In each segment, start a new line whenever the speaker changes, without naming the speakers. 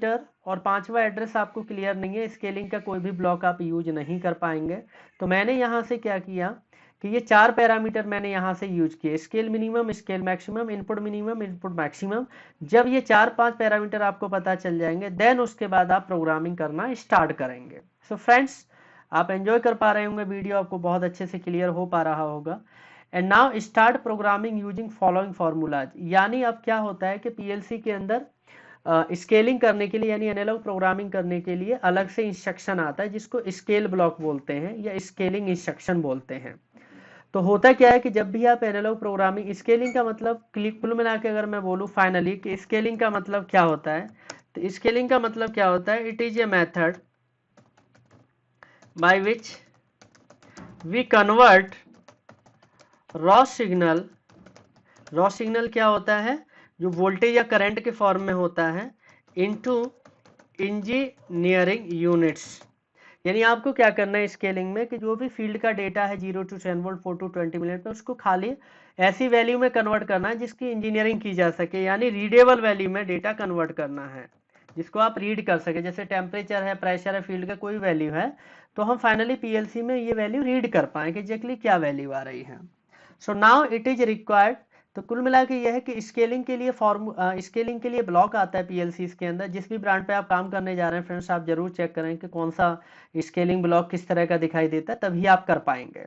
Parameter और पांचवा address आपको क्लियर नहीं है, स्केलिंग का कोई भी ब्लॉक आप यूज नहीं कर पाएंगे। तो मैंने यहाँ से क्या किया कि ये 4 पैरामीटर मैंने यहाँ से यूज किए, scale minimum, scale maximum, input minimum, input maximum. जब ये 4-5 पैरामीटर आपको पता चल जाएंगे, देन उसके बाद आप प्रोग्रामिंग करना स्टार्ट करेंगे। सो फ्रेंड्स, आप एंजॉय कर पा रहे होंगे, वीडियो आपको बहुत अच्छे से क्लियर हो पा रहा होगा। And now start programming using following formulas. यानी अब क्या होता है कि पीएलसी के अंदर स्केलिंग करने के लिए यानी एनालॉग प्रोग्रामिंग करने के लिए अलग से इंस्ट्रक्शन आता है, जिसको स्केल ब्लॉक बोलते हैं या स्केलिंग इंस्ट्रक्शन बोलते हैं। तो होता क्या है कि जब भी आप एनालॉग प्रोग्रामिंग, स्केलिंग का मतलब कुल मिला के अगर मैं बोलूँ फाइनली कि स्केलिंग का मतलब क्या होता है, तो स्केलिंग का मतलब क्या होता है, it is a method by which we convert raw signal क्या होता है, जो वोल्टेज या करंट के फॉर्म में होता है, इनटू इंजीनियरिंग यूनिट्स। यानी आपको क्या करना है स्केलिंग में कि जो भी फील्ड का डेटा है 0 to 10 वोल्ट, 4 to 20 मिनट में, उसको खाली ऐसी वैल्यू में कन्वर्ट करना है जिसकी इंजीनियरिंग की जा सके, यानी रीडेबल वैल्यू में डेटा कन्वर्ट करना है, जिसको आप रीड कर सके। जैसे टेम्परेचर है, प्रेशर है, फील्ड का कोई वैल्यू है, तो हम फाइनली पीएलसी में ये वैल्यू रीड कर पाए कि एग्जैक्टली क्या वैल्यू आ रही है। So now it is required. तो कुल मिला के यह है कि स्केलिंग के लिए ब्लॉक आता है पीएलसी के अंदर। जिस भी ब्रांड पे आप काम करने जा रहे हैं फ्रेंड्स, आप जरूर चेक करें कि कौन सा स्केलिंग ब्लॉक किस तरह का दिखाई देता है, तभी आप कर पाएंगे।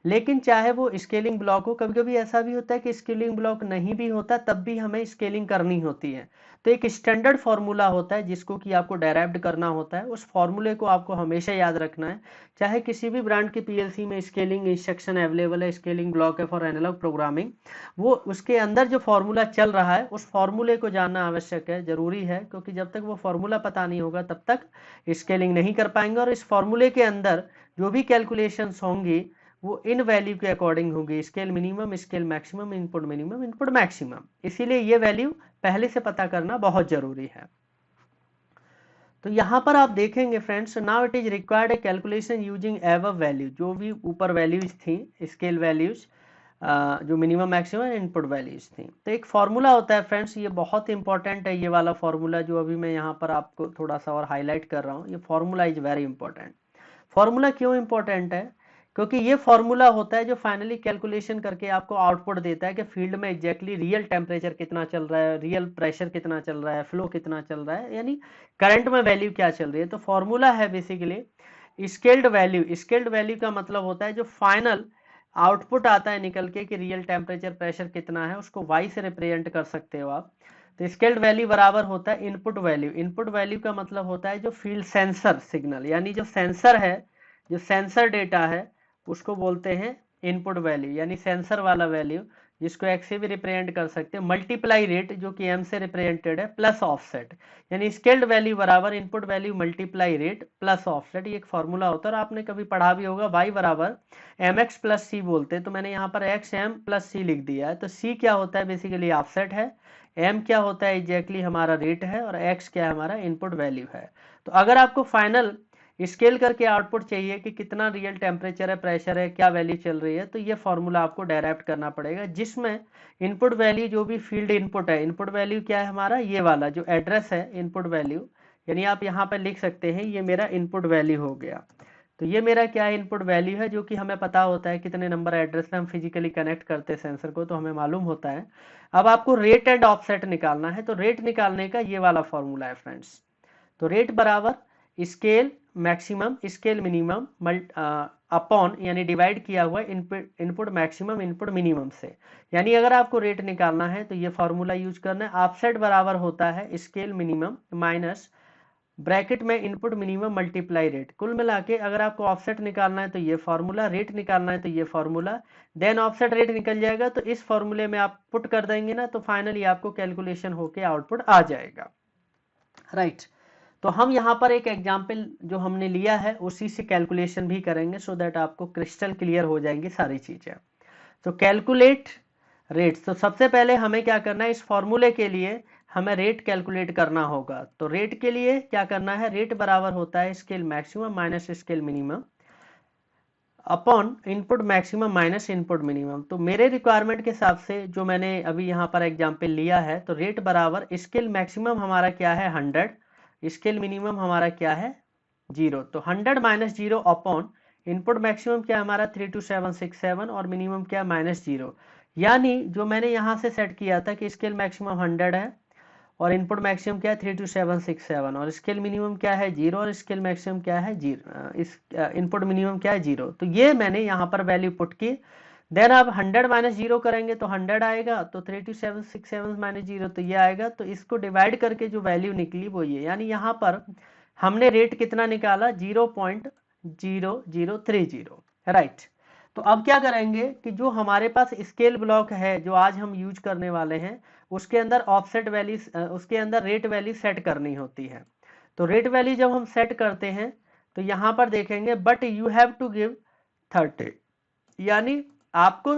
लेकिन चाहे वो स्केलिंग ब्लॉक हो, कभी कभी ऐसा भी होता है कि स्केलिंग ब्लॉक नहीं भी होता, तब भी हमें स्केलिंग करनी होती है। तो एक स्टैंडर्ड फॉर्मूला होता है जिसको कि आपको डायराइव्ड करना होता है, उस फॉर्मूले को आपको हमेशा याद रखना है। चाहे किसी भी ब्रांड के पीएलसी में स्केलिंग इंस्ट्रक्शन अवेलेबल है, स्केलिंग ब्लॉक है फॉर एनालॉग प्रोग्रामिंग, वो उसके अंदर जो फॉर्मूला चल रहा है उस फॉर्मूले को जानना आवश्यक है, जरूरी है, क्योंकि जब तक वो फॉर्मूला पता नहीं होगा तब तक स्केलिंग नहीं कर पाएंगे। और इस फॉर्मूले के अंदर जो भी कैलकुलेशंस होंगी वो इन वैल्यू के अकॉर्डिंग होगी, scale minimum, scale maximum, input minimum, input maximum. इसीलिए ये वैल्यू पहले से पता करना बहुत जरूरी है। तो यहां पर आप देखेंगे friends, now it is required A calculation using above value. जो भी ऊपर वैल्यूज थी, स्केल वैल्यूज, जो मिनिमम मैक्सिमम इनपुट वैल्यूज थी, तो एक फॉर्मूला होता है फ्रेंड्स, ये बहुत इंपॉर्टेंट है। ये वाला फॉर्मूला जो अभी मैं यहाँ पर आपको थोड़ा सा और हाईलाइट कर रहा हूँ, ये formula is very important. Formula क्यों इंपॉर्टेंट है, क्योंकि ये फॉर्मूला होता है जो फाइनली कैलकुलेशन करके आपको आउटपुट देता है कि फील्ड में एग्जैक्टली रियल टेम्परेचर कितना चल रहा है, रियल प्रेशर कितना चल रहा है, फ्लो कितना चल रहा है, यानी करंट में वैल्यू क्या चल रही है। तो फॉर्मूला है basically scaled value. Scaled value का मतलब होता है जो फाइनल आउटपुट आता है निकल के कि रियल टेम्परेचर प्रेशर कितना है, उसको वाई से रिप्रेजेंट कर सकते हो आप। तो स्केल्ड वैल्यू बराबर होता है इनपुट वैल्यू। इनपुट वैल्यू का मतलब होता है जो फील्ड सेंसर सिग्नल, यानी जो सेंसर है, जो सेंसर डेटा है, उसको बोलते हैं इनपुट वैल्यू, यानी सेंसर वाला वैल्यू, जिसको एक्स से भी रिप्रेजेंट कर सकते हैं। मल्टीप्लाई रेट जो कि एम से रिप्रेजेंटेड है, प्लस ऑफसेट, यानी स्केल्ड वैल्यू बराबर input value multiply rate plus offset. ये एक फॉर्मूला होता है और आपने कभी पढ़ा भी होगा, वाई बराबर एम एक्स प्लस सी बोलते हैं। तो मैंने यहाँ पर एक्स एम प्लस सी लिख दिया है। तो सी क्या होता है, बेसिकली ऑफसेट है, एम क्या होता है, एग्जैक्टली हमारा रेट है, और एक्स क्या है, हमारा इनपुट वैल्यू है। तो अगर आपको फाइनल स्केल करके आउटपुट चाहिए कि कितना रियल टेम्परेचर है, प्रेशर है, क्या वैल्यू चल रही है, तो ये फॉर्मूला आपको डायरेक्ट करना पड़ेगा, जिसमें इनपुट वैल्यू जो भी फील्ड इनपुट है, इनपुट वैल्यू क्या है हमारा, ये वाला जो एड्रेस है इनपुट वैल्यू, यानी आप यहाँ पर लिख सकते हैं ये मेरा इनपुट वैल्यू हो गया। तो ये मेरा क्या है, इनपुट वैल्यू है, जो कि हमें पता होता है कितने नंबर एड्रेस में हम फिजिकली कनेक्ट करते हैं सेंसर को, तो हमें मालूम होता है। अब आपको रेट एंड ऑफसेट निकालना है, तो रेट निकालने का ये वाला फॉर्मूला है फ्रेंड्स। तो रेट बराबर scale maximum scale minimum upon, यानी डिवाइड किया हुआ इनपुट मैक्सिमम इनपुट मिनिमम से। यानी अगर आपको रेट निकालना है तो ये फॉर्मूला यूज करना है। ऑफसेट बराबर होता है स्केल मिनिमम माइनस ब्रैकेट में इनपुट मिनिमम मल्टीप्लाई रेट। कुल मिला के अगर आपको ऑफसेट निकालना है तो ये फॉर्मूला, रेट निकालना है तो ये फॉर्मूला, देन ऑफसेट रेट निकल जाएगा तो इस फॉर्मूले में आप पुट कर देंगे ना, तो फाइनली आपको कैलकुलेशन होके आउटपुट आ जाएगा, राइट। तो हम यहाँ पर एक एग्जाम्पल जो हमने लिया है उसी से कैलकुलेशन भी करेंगे, सो दैट आपको क्रिस्टल क्लियर हो जाएंगी सारी चीजें। तो कैलकुलेट रेट्स, तो सबसे पहले हमें क्या करना है, इस फॉर्मूले के लिए हमें रेट कैलकुलेट करना होगा। तो रेट के लिए क्या करना है, रेट बराबर होता है scale maximum minus scale minimum upon input maximum minus input minimum. तो मेरे रिक्वायरमेंट के हिसाब से जो मैंने अभी यहाँ पर एग्जाम्पल लिया है, तो रेट बराबर स्केल मैक्सिमम हमारा क्या है 100 स्केल मिनिमम हमारा क्या है 0। तो 100 माइनस 0 अपॉन इनपुट मैक्सिमम क्या है हमारा 32767 और मिनिमम क्या है -0। यानी जो मैंने यहाँ से सेट किया था कि स्केल मैक्सिमम 100 है और इनपुट मैक्सिमम क्या है 32767 और स्केल मिनिमम क्या है 0 और स्केल मैक्सिमम क्या है 0, इस इनपुट मिनिमम क्या है 0। तो ये मैंने यहाँ पर वैल्यू पुट की। देन आप 100 माइनस 0 करेंगे तो 100 आएगा, तो 32767 माइनस 0 तो ये आएगा। तो इसको डिवाइड करके जो वैल्यू निकली वो ये, यानी यहाँ पर हमने रेट कितना निकाला 0.0030, राइट। तो अब क्या करेंगे कि जो हमारे पास स्केल ब्लॉक है जो आज हम यूज करने वाले हैं उसके अंदर ऑफसेट वैल्यू, उसके अंदर रेट वैल्यू सेट करनी होती है। तो रेट वैल्यू जब हम सेट करते हैं तो यहां पर देखेंगे but you have to give 30, यानी आपको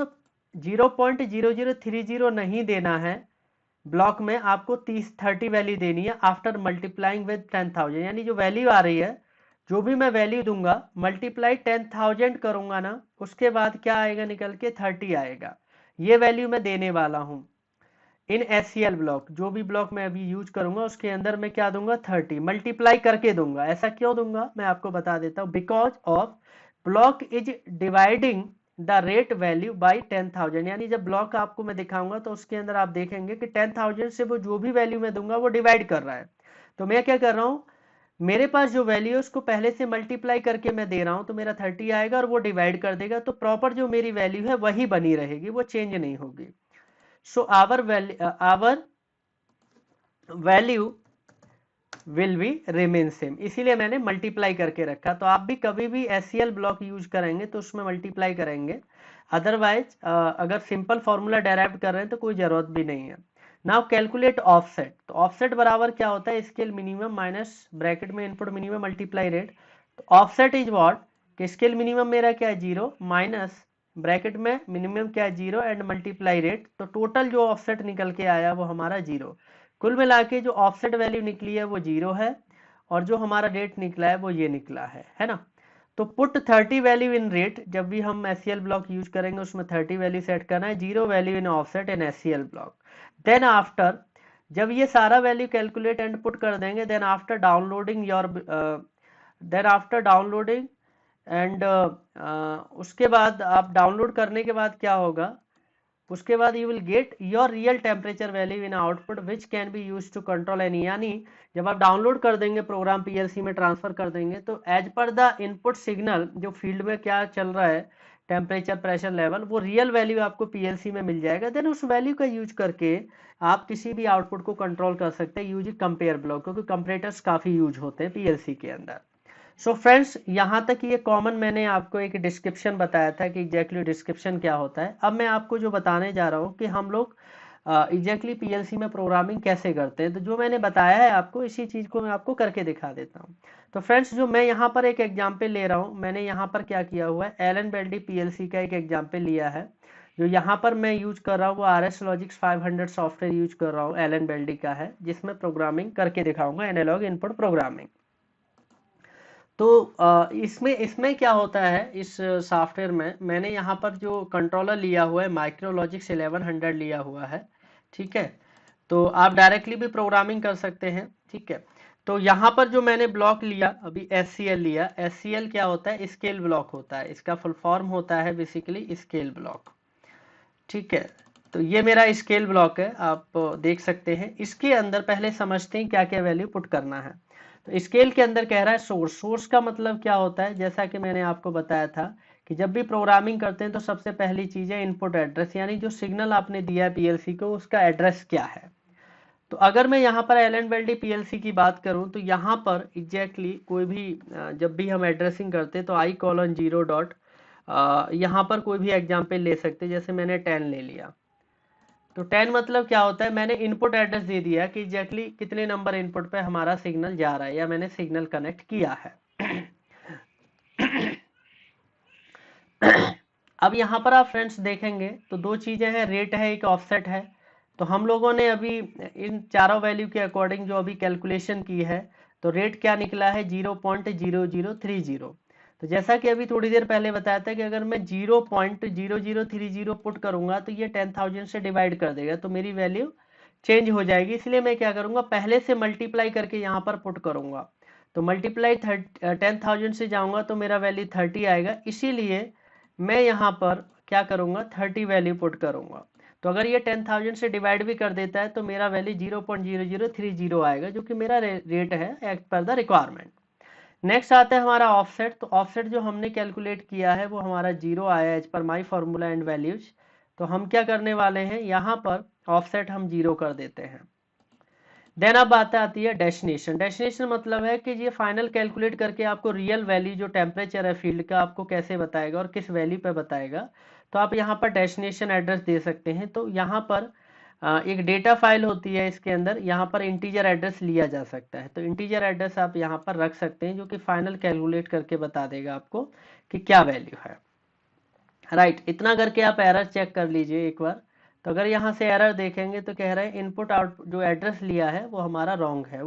0.0030 नहीं देना है ब्लॉक में, आपको 30 वैल्यू देनी है आफ्टर मल्टीप्लाइंग विद 10,000। यानी जो वैल्यू आ रही है, जो भी मैं वैल्यू दूंगा मल्टीप्लाई 10,000 करूंगा ना, उसके बाद क्या आएगा निकल के 30 आएगा। ये वैल्यू मैं देने वाला हूं इन SCL ब्लॉक। जो भी ब्लॉक मैं अभी यूज करूंगा उसके अंदर मैं क्या दूंगा 30 मल्टीप्लाई करके दूंगा। ऐसा क्यों दूंगा मैं आपको बता देता हूं, because of block is dividing the rate value by 10,000। यानी जब ब्लॉक आपको मैं दिखाऊंगा तो उसके अंदर आप देखेंगे कि 10,000 से वो जो भी वैल्यू मैं दूंगा वो डिवाइड कर रहा है। तो मैं क्या कर रहा हूं, मेरे पास जो वैल्यू है उसको पहले से मल्टीप्लाई करके मैं दे रहा हूं, तो मेरा 30 आएगा और वो डिवाइड कर देगा। तो प्रॉपर जो मेरी वैल्यू है वही बनी रहेगी, वो चेंज नहीं होगी। So our value will be remain same, इसीलिए मैंने मल्टीप्लाई करके रखा। तो आप भी कभी भी SCL ब्लॉक यूज करेंगे तो उसमें मल्टीप्लाई करेंगे, अदरवाइज अगर सिंपल फॉर्मूला डेराइव कर रहे हैं तो कोई जरूरत भी नहीं है। Now calculate offset. तो ऑफसेट बराबर क्या होता है स्केल मिनिमम माइनस ब्रैकेट में इनपुट मिनिमम मल्टीप्लाई रेट। तो ऑफसेट इज व्हाट कि स्केल मिनिमम मेरा क्या है 0 माइनस ब्रैकेट में मिनिमम क्या है 0 एंड मल्टीप्लाई रेट। तो टोटल जो ऑफसेट निकल के आया वो हमारा 0। कुल मिला के जो ऑफसेट वैल्यू निकली है वो 0 है और जो हमारा रेट निकला है वो ये निकला है ना। तो पुट 30 वैल्यू इन रेट, जब भी हम SCL ब्लॉक यूज करेंगे उसमें 30 वैल्यू सेट करना है, 0 value in offset in SCL block. Then after जब ये सारा वैल्यू कैलकुलेट एंड पुट कर देंगे, देन आफ्टर डाउनलोडिंग एंड उसके बाद आप डाउनलोड करने के बाद क्या होगा, उसके बाद you will get your real temperature value in output which can be use to control any. यानी जब आप डाउनलोड कर देंगे प्रोग्राम PLC में ट्रांसफर कर देंगे तो as per the input signal जो फील्ड में क्या चल रहा है टेम्परेचर प्रेशर लेवल, वो रियल वैल्यू आपको PLC में मिल जाएगा। देन उस वैल्यू का यूज करके आप किसी भी आउटपुट को कंट्रोल कर सकते हैं यूजिंग कंपेयर ब्लॉक, क्योंकि कंपेरेटर्स काफी यूज होते हैं PLC के अंदर। सो फ्रेंड्स यहाँ तक ये कॉमन मैंने आपको एक डिस्क्रिप्शन बताया था कि एग्जैक्टली डिस्क्रिप्शन क्या होता है। अब मैं आपको जो बताने जा रहा हूँ कि हम लोग एग्जैक्टली PLC में प्रोग्रामिंग कैसे करते हैं। तो जो मैंने बताया है आपको इसी चीज़ को मैं आपको करके दिखा देता हूँ। तो फ्रेंड्स जो मैं यहाँ पर एक एग्जाम्पल ले रहा हूँ, मैंने यहाँ पर क्या किया हुआ है एलन बेल्डी PLC का एक एग्जाम्पल लिया है। जो यहाँ पर मैं यूज कर रहा हूँ वो RS Logix 500 सॉफ्टवेयर यूज कर रहा हूँ, एलन बेल्डी का है, जिसमें प्रोग्रामिंग करके दिखाऊंगा एनालॉग इनपुट प्रोग्रामिंग। तो इसमें इसमें क्या होता है इस सॉफ्टवेयर में, मैंने यहाँ पर जो कंट्रोलर लिया हुआ है माइक्रोलॉजिक्स 1100 लिया हुआ है, ठीक है। तो आप डायरेक्टली भी प्रोग्रामिंग कर सकते हैं, ठीक है। तो यहाँ पर जो मैंने ब्लॉक लिया अभी SCL लिया, SCL क्या होता है स्केल ब्लॉक होता है, इसका फुल फॉर्म होता है बेसिकली स्केल ब्लॉक, ठीक है। तो ये मेरा स्केल ब्लॉक है, आप देख सकते हैं। इसके अंदर पहले समझते हैं क्या क्या वैल्यू पुट करना है। तो स्केल के अंदर कह रहा है सोर्स। सोर्स का मतलब क्या होता है, जैसा कि मैंने आपको बताया था कि जब भी प्रोग्रामिंग करते हैं तो सबसे पहली चीज है इनपुट एड्रेस, यानी जो सिग्नल आपने दिया है PLC को उसका एड्रेस क्या है। तो अगर मैं यहाँ पर एलन बेल्डी PLC की बात करूँ तो यहाँ पर एग्जैक्टली कोई भी जब भी हम एड्रेसिंग करते हैं तो i:0 डॉट यहाँ पर कोई भी एग्जाम्पल ले सकते हैं, जैसे मैंने 10 ले लिया। तो 10 मतलब क्या होता है, मैंने इनपुट एड्रेस दे दिया कि एग्जैक्टली कितने नंबर इनपुट पे हमारा सिग्नल जा रहा है या मैंने सिग्नल कनेक्ट किया है। अब यहाँ पर आप फ्रेंड्स देखेंगे तो दो चीजें हैं, रेट है एक ऑफसेट है। तो हम लोगों ने अभी इन चारों वैल्यू के अकॉर्डिंग जो अभी कैलकुलेशन की है, तो रेट क्या निकला है 0.0030। तो जैसा कि अभी थोड़ी देर पहले बताया था कि अगर मैं 0.0030 पुट करूंगा तो ये 10,000 से डिवाइड कर देगा, तो मेरी वैल्यू चेंज हो जाएगी। इसलिए मैं क्या करूंगा, पहले से मल्टीप्लाई करके यहाँ पर पुट करूंगा। तो मल्टीप्लाई 10,000 से जाऊंगा तो मेरा वैल्यू 30 आएगा, इसीलिए मैं यहाँ पर क्या करूंगा, 30 वैल्यू पुट करूंगा। तो अगर ये 10,000 से डिवाइड भी कर देता है तो मेरा वैल्यू 0.0030 आएगा, जो कि मेरा रेट है as per the requirement. Next आता है हमारा ऑफसेट। तो ऑफसेट जो हमने कैलकुलेट किया है वो हमारा 0 आया as per my formula and values. तो हम क्या करने वाले हैं, यहाँ पर ऑफसेट हम 0 कर देते हैं। देन अब बात आती है डेस्टिनेशन। डेस्टिनेशन मतलब है कि ये फाइनल कैलकुलेट करके आपको रियल वैल्यू जो टेम्परेचर है फील्ड का आपको कैसे बताएगा और किस वैल्यू पे बताएगा। तो आप यहाँ पर डेस्टिनेशन एड्रेस दे सकते हैं। तो यहाँ पर एक डेटा फाइल होती है, इसके अंदर यहाँ पर इंटीजर एड्रेस लिया जा सकता है। तो इंटीजर एड्रेस आप यहाँ पर रख सकते हैं, जो कि फाइनल कैलकुलेट करके बता देगा आपको कि क्या वैल्यू है। राइट, इतना करके आप एरर चेक कर लीजिए एक बार। तो अगर यहाँ से एरर देखेंगे तो कह रहे हैं इनपुट आउट जो एड्रेस लिया है वो हमारा रॉन्ग है।